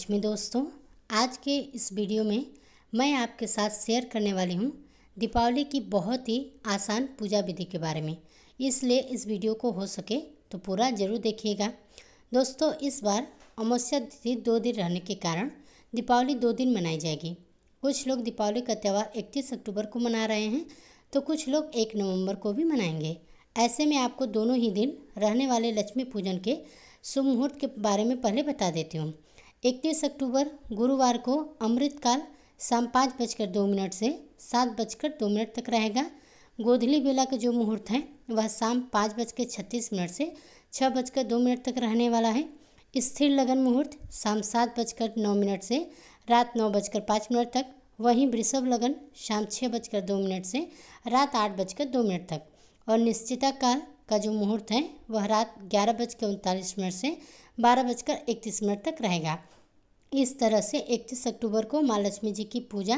लक्ष्मी दोस्तों, आज के इस वीडियो में मैं आपके साथ शेयर करने वाली हूँ दीपावली की बहुत ही आसान पूजा विधि के बारे में। इसलिए इस वीडियो को हो सके तो पूरा ज़रूर देखिएगा। दोस्तों, इस बार अमावस्या तिथि 2 दिन रहने के कारण दीपावली 2 दिन मनाई जाएगी। कुछ लोग दीपावली का त्यौहार 31 अक्टूबर को मना रहे हैं तो कुछ लोग 1 नवंबर को भी मनाएंगे। ऐसे में आपको दोनों ही दिन रहने वाले लक्ष्मी पूजन के शुभ मुहूर्त के बारे में पहले बता देती हूँ। 31 अक्टूबर गुरुवार को अमृतकाल शाम 5:02 से 7:02 तक रहेगा। गोधूली बेला का जो मुहूर्त है वह शाम 5:36 से 6:02 तक रहने वाला है। स्थिर लगन मुहूर्त शाम 7:09 से रात 9:05 तक। वहीं वृषभ लगन शाम 6:02 से रात 8:02 तक। और निश्चिता काल का जो मुहूर्त है वह रात 11:39 से 12:31 तक रहेगा। इस तरह से 31 अक्टूबर को माँ लक्ष्मी जी की पूजा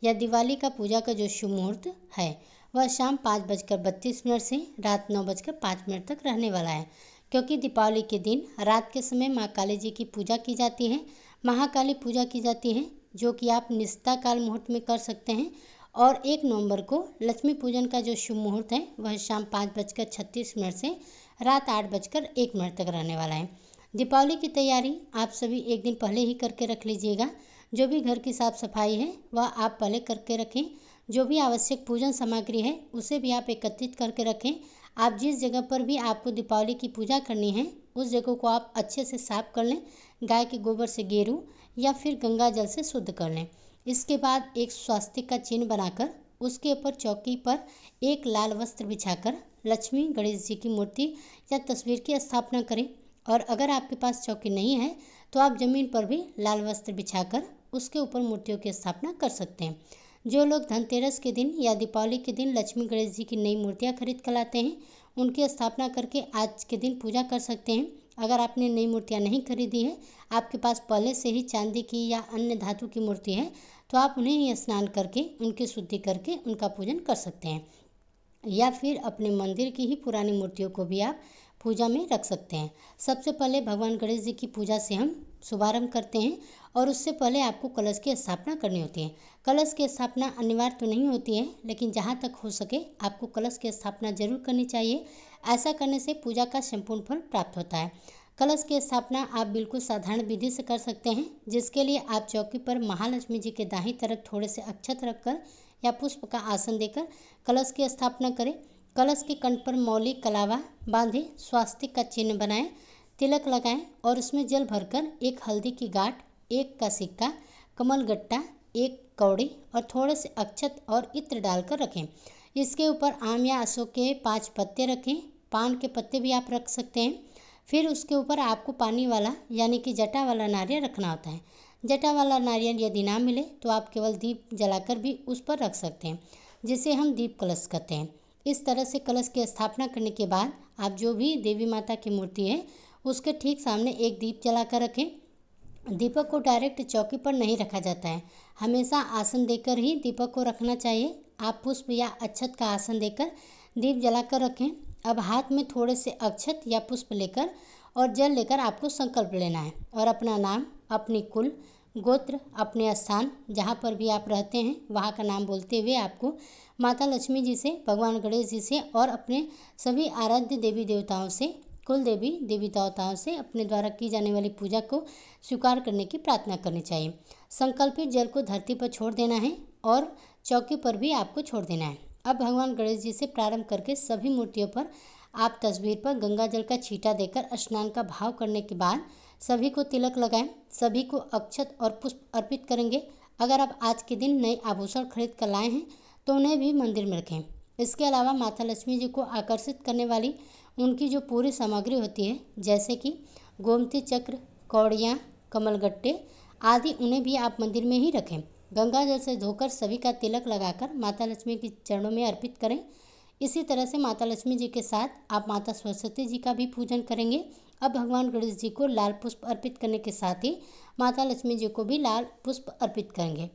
या दिवाली का पूजा का जो शुभ मुहूर्त है वह शाम 5:32 से रात 9:05 तक रहने वाला है, क्योंकि दीपावली के दिन रात के समय माँ काली जी की पूजा की जाती है, महाकाली पूजा की जाती है, जो कि आप निश्चिता काल मुहूर्त में कर सकते हैं। और 1 नवंबर को लक्ष्मी पूजन का जो शुभ मुहूर्त है वह शाम 5:36 से रात 8:01 तक रहने वाला है। दीपावली की तैयारी आप सभी एक दिन पहले ही करके रख लीजिएगा। जो भी घर की साफ सफाई है वह आप पहले करके रखें। जो भी आवश्यक पूजन सामग्री है उसे भी आप एकत्रित करके रखें। आप जिस जगह पर भी आपको दीपावली की पूजा करनी है उस जगह को आप अच्छे से साफ कर लें। गाय के गोबर से गेरू या फिर गंगा जल से शुद्ध कर लें। इसके बाद एक स्वास्तिक का चिन्ह बनाकर उसके ऊपर चौकी पर एक लाल वस्त्र बिछाकर लक्ष्मी गणेश जी की मूर्ति या तस्वीर की स्थापना करें। और अगर आपके पास चौकी नहीं है तो आप जमीन पर भी लाल वस्त्र बिछाकर उसके ऊपर मूर्तियों की स्थापना कर सकते हैं। जो लोग धनतेरस के दिन या दीपावली के दिन लक्ष्मी गणेश जी की नई मूर्तियां खरीद कर लाते हैं उनकी स्थापना करके आज के दिन पूजा कर सकते हैं। अगर आपने नई मूर्तियां नहीं खरीदी है, आपके पास पहले से ही चांदी की या अन्य धातु की मूर्ति है, तो आप उन्हें ही स्नान करके उनकी शुद्धि करके उनका पूजन कर सकते हैं। या फिर अपने मंदिर की ही पुरानी मूर्तियों को भी आप पूजा में रख सकते हैं। सबसे पहले भगवान गणेश जी की पूजा से हम शुभारंभ करते हैं और उससे पहले आपको कलश की स्थापना करनी होती है। कलश की स्थापना अनिवार्य तो नहीं होती है, लेकिन जहाँ तक हो सके आपको कलश की स्थापना जरूर करनी चाहिए। ऐसा करने से पूजा का संपूर्ण फल प्राप्त होता है। कलश की स्थापना आप बिल्कुल साधारण विधि से कर सकते हैं, जिसके लिए आप चौकी पर महालक्ष्मी जी के दाहिनी तरफ थोड़े से अक्षत रखकर या पुष्प का आसन देकर कलश की स्थापना करें। कलश के कंठ पर मौली कलावा बांधे, स्वास्तिक का चिन्ह बनाएं, तिलक लगाएं और उसमें जल भरकर एक हल्दी की गांठ, 1 का सिक्का, कमल गट्टा, 1 कौड़ी और थोड़े से अक्षत और इत्र डालकर रखें। इसके ऊपर आम या अशोक के 5 पत्ते रखें। पान के पत्ते भी आप रख सकते हैं। फिर उसके ऊपर आपको पानी वाला यानी कि जटा वाला नारियल रखना होता है। जटा वाला नारियल यदि ना मिले तो आप केवल दीप जलाकर भी उस पर रख सकते हैं, जिसे हम दीप कलश कहते हैं। इस तरह से कलश की स्थापना करने के बाद आप जो भी देवी माता की मूर्ति है उसके ठीक सामने एक दीप जलाकर रखें। दीपक को डायरेक्ट चौकी पर नहीं रखा जाता है, हमेशा आसन देकर ही दीपक को रखना चाहिए। आप पुष्प या अक्षत का आसन देकर दीप जलाकर रखें। अब हाथ में थोड़े से अक्षत या पुष्प लेकर और जल लेकर आपको संकल्प लेना है और अपना नाम, अपनी कुल, गोत्र, अपने स्थान जहाँ पर भी आप रहते हैं वहाँ का नाम बोलते हुए आपको माता लक्ष्मी जी से, भगवान गणेश जी से और अपने सभी आराध्य देवी देवताओं से, कुल देवी देवी देवताओं से अपने द्वारा की जाने वाली पूजा को स्वीकार करने की प्रार्थना करनी चाहिए। संकल्पित जल को धरती पर छोड़ देना है और चौकी पर भी आपको छोड़ देना है। अब भगवान गणेश जी से प्रारंभ करके सभी मूर्तियों पर आप तस्वीर पर गंगा जल का छींटा देकर स्नान का भाव करने के बाद सभी को तिलक लगाएं। सभी को अक्षत और पुष्प अर्पित करेंगे। अगर आप आज के दिन नए आभूषण खरीद कर लाए हैं तो उन्हें भी मंदिर में रखें। इसके अलावा माता लक्ष्मी जी को आकर्षित करने वाली उनकी जो पूरी सामग्री होती है, जैसे कि गोमती चक्र, कौड़ियाँ, कमलगट्टे आदि, उन्हें भी आप मंदिर में ही रखें। गंगा जल से धोकर सभी का तिलक लगाकर माता लक्ष्मी के चरणों में अर्पित करें। इसी तरह से माता लक्ष्मी जी के साथ आप माता सरस्वती जी का भी पूजन करेंगे। अब भगवान गणेश जी को लाल पुष्प अर्पित करने के साथ ही माता लक्ष्मी जी को भी लाल पुष्प अर्पित करेंगे।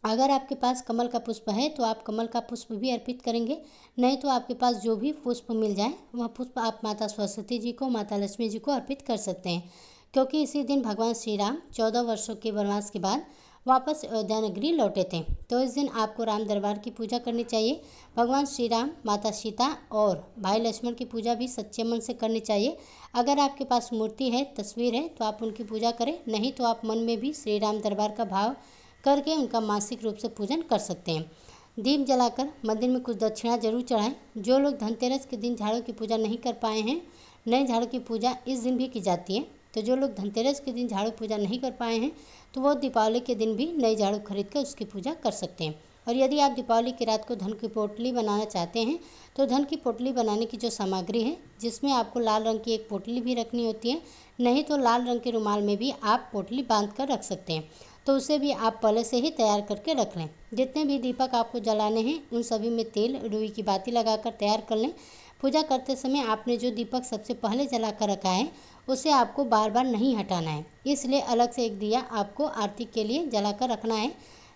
अगर आपके पास कमल का पुष्प है तो आप कमल का पुष्प भी अर्पित करेंगे, नहीं तो आपके पास जो भी पुष्प मिल जाए वह पुष्प आप माता सरस्वती जी को, माता लक्ष्मी जी को अर्पित कर सकते हैं। क्योंकि इसी दिन भगवान श्री राम 14 वर्षों के वनवास के बाद वापस अयोध्या नगरी लौटे थे। तो इस दिन आपको राम दरबार की पूजा करनी चाहिए। भगवान श्री राम, माता सीता और भाई लक्ष्मण की पूजा भी सच्चे मन से करनी चाहिए। अगर आपके पास मूर्ति है, तस्वीर है, तो आप उनकी पूजा करें, नहीं तो आप मन में भी श्री राम दरबार का भाव करके उनका मानसिक रूप से पूजन कर सकते हैं। दीप जलाकर मंदिर में कुछ दक्षिणा जरूर चढ़ाएं। जो लोग धनतेरस के दिन झाड़ू की पूजा नहीं कर पाए हैं, नए झाड़ू की पूजा इस दिन भी की जाती है। तो जो लोग धनतेरस के दिन झाड़ू पूजा नहीं कर पाए हैं, तो वो दीपावली के दिन भी नई झाड़ू खरीद कर उसकी पूजा कर सकते हैं। और यदि आप दीपावली की रात को धन की पोटली बनाना चाहते हैं, तो धन की पोटली बनाने की जो सामग्री है, जिसमें आपको लाल रंग की एक पोटली भी रखनी होती है, नहीं तो लाल रंग के रुमाल में भी आप पोटली बांध कर रख सकते हैं। तो उसे भी आप पहले से ही तैयार करके रख लें। जितने भी दीपक आपको जलाने हैं, उन सभी में तेल, रुई की बाती लगाकर तैयार कर लें। पूजा करते समय आपने जो दीपक सबसे पहले जला कर रखा है, उसे आपको बार बार नहीं हटाना है, इसलिए अलग से एक दिया आपको आरती के लिए जलाकर रखना है,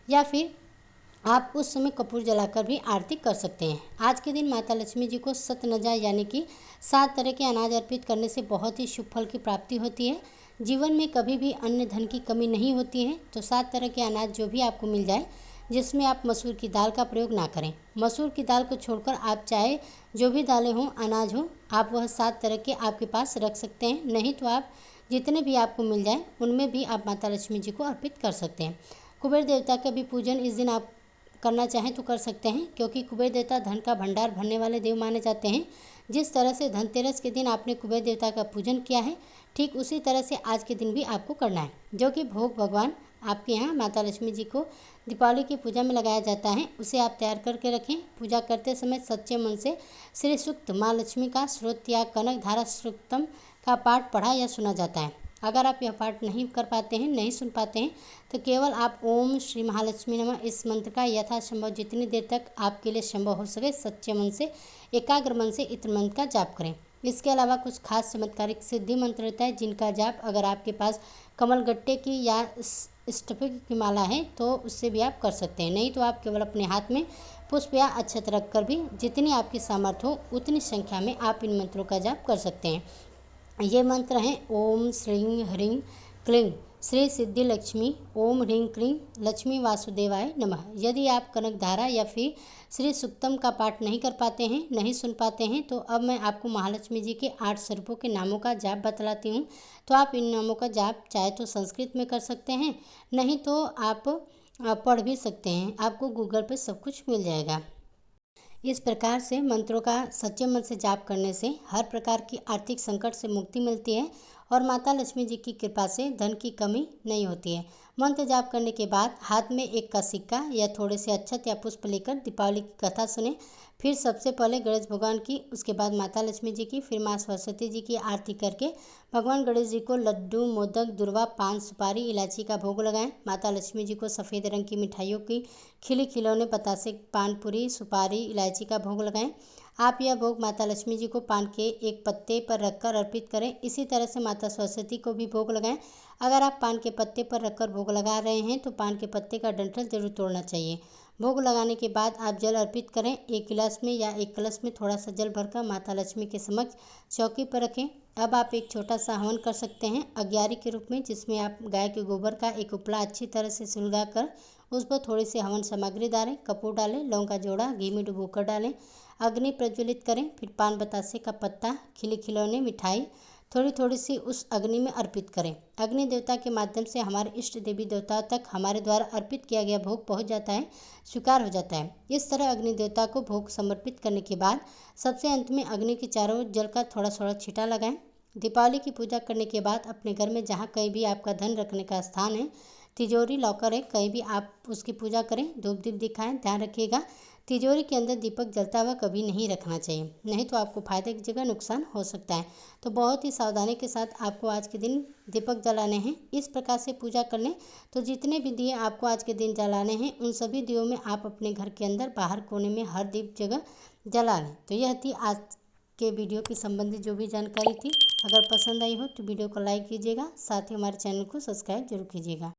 या फिर आप उस समय कपूर जलाकर भी आरती कर सकते हैं। आज के दिन माता लक्ष्मी जी को सतनजा यानी कि 7 तरह के अनाज अर्पित करने से बहुत ही शुभ फल की प्राप्ति होती है। जीवन में कभी भी अन्न धन की कमी नहीं होती है। तो 7 तरह के अनाज जो भी आपको मिल जाए, जिसमें आप मसूर की दाल का प्रयोग ना करें। मसूर की दाल को छोड़कर आप चाहे जो भी दालें हों, अनाज हो, आप वह 7 तरह के आपके पास रख सकते हैं। नहीं तो आप जितने भी आपको मिल जाए, उनमें भी आप माता लक्ष्मी जी को अर्पित कर सकते हैं। कुबेर देवता का भी पूजन इस दिन आप करना चाहें तो कर सकते हैं, क्योंकि कुबेर देवता धन का भंडार भरने वाले देव माने जाते हैं। जिस तरह से धनतेरस के दिन आपने कुबेर देवता का पूजन किया है, ठीक उसी तरह से आज के दिन भी आपको करना है। जो कि भोग भगवान आपके यहाँ माता लक्ष्मी जी को दीपावली की पूजा में लगाया जाता है, उसे आप तैयार करके रखें। पूजा करते समय सच्चे मन से श्री सूक्त, माँ लक्ष्मी का स्रोत या कनक धारा सूक्तम का पाठ पढ़ा या सुना जाता है। अगर आप यह पाठ नहीं कर पाते हैं, नहीं सुन पाते हैं, तो केवल आप ओम श्री महालक्ष्मी नमः इस मंत्र का यथासंभव जितनी देर तक आपके लिए संभव हो सके सच्चे मन से, एकाग्र मन से इत्र मंत्र का जाप करें। इसके अलावा कुछ खास चमत्कारिक सिद्धि मंत्र रहता है, जिनका जाप अगर आपके पास कमल गट्टे की या स्टफिक की माला है, तो उससे भी आप कर सकते हैं। नहीं तो आप केवल अपने हाथ में पुष्प या अक्षत रख कर भी जितनी आपकी सामर्थ्य हो उतनी संख्या में आप इन मंत्रों का जाप कर सकते हैं। ये मंत्र हैं ओम श्रीं ह्रीं क्लीं श्री सिद्धि लक्ष्मी, ओम ह्रीं क्लीं लक्ष्मी वासुदेवाय नमः। यदि आप कनक धारा या फिर श्री सूक्तम का पाठ नहीं कर पाते हैं, नहीं सुन पाते हैं, तो अब मैं आपको महालक्ष्मी जी के 8 स्वरूपों के नामों का जाप बतलाती हूँ। तो आप इन नामों का जाप चाहे तो संस्कृत में कर सकते हैं, नहीं तो आप पढ़ भी सकते हैं। आपको गूगल पे सब कुछ मिल जाएगा। इस प्रकार से मंत्रों का सच्चे मन से जाप करने से हर प्रकार की आर्थिक संकट से मुक्ति मिलती है और माता लक्ष्मी जी की कृपा से धन की कमी नहीं होती है। मंत्र जाप करने के बाद हाथ में 1 का सिक्का या थोड़े से अक्षत या पुष्प लेकर दीपावली की कथा सुने। फिर सबसे पहले गणेश भगवान की, उसके बाद माता लक्ष्मी जी की, फिर माँ सरस्वती जी की आरती करके भगवान गणेश जी को लड्डू, मोदक, दुर्वा, पान, सुपारी, इलायची का भोग लगाएं। माता लक्ष्मी जी को सफ़ेद रंग की मिठाइयों की, खिले खिलौने, बतासे, पानपुरी, सुपारी, इलायची का भोग लगाएं। आप यह भोग माता लक्ष्मी जी को पान के एक पत्ते पर रखकर अर्पित करें। इसी तरह से माता सरस्वती को भी भोग लगाएं। अगर आप पान के पत्ते पर रखकर भोग लगा रहे हैं, तो पान के पत्ते का डंठल जरूर तोड़ना चाहिए। भोग लगाने के बाद आप जल अर्पित करें। 1 गिलास में या 1 कलश में थोड़ा सा जल भरकर माता लक्ष्मी के समक्ष चौकी पर रखें। अब आप एक छोटा सा हवन कर सकते हैं अग्यारी के रूप में, जिसमें आप गाय के गोबर का एक उपला अच्छी तरह से सुलगा कर उस पर थोड़ी सी हवन सामग्री डालें, कपूर डालें, लौंग का जोड़ा घी में डुबोकर डालें, अग्नि प्रज्वलित करें। फिर पान बतासे का पत्ता, खिले खिलौने, मिठाई थोड़ी थोड़ी सी उस अग्नि में अर्पित करें। अग्नि देवता के माध्यम से हमारे इष्ट देवी देवताओं तक हमारे द्वारा अर्पित किया गया भोग पहुंच जाता है, स्वीकार हो जाता है। इस तरह अग्नि देवता को भोग समर्पित करने के बाद सबसे अंत में अग्नि के चारों ओर जल का थोड़ा थोड़ा छींटा लगाएं। दीपावली की पूजा करने के बाद अपने घर में जहाँ कहीं भी आपका धन रखने का स्थान है, तिजोरी, लॉकर है, कहीं भी आप उसकी पूजा करें, धूप दीप दिखाएं। ध्यान रखिएगा तिजोरी के अंदर दीपक जलता हुआ कभी नहीं रखना चाहिए, नहीं तो आपको फायदे की जगह नुकसान हो सकता है। तो बहुत ही सावधानी के साथ आपको आज के दिन दीपक जलाने हैं। इस प्रकार से पूजा कर लें तो जितने भी दिए आपको आज के दिन जलाने हैं, उन सभी दियों में आप अपने घर के अंदर, बाहर कोने में हर दीप जगह जला लें। तो यह थी आज के वीडियो की संबंधित जो भी जानकारी थी। अगर पसंद आई हो तो वीडियो को लाइक कीजिएगा, साथ ही हमारे चैनल को सब्सक्राइब जरूर कीजिएगा।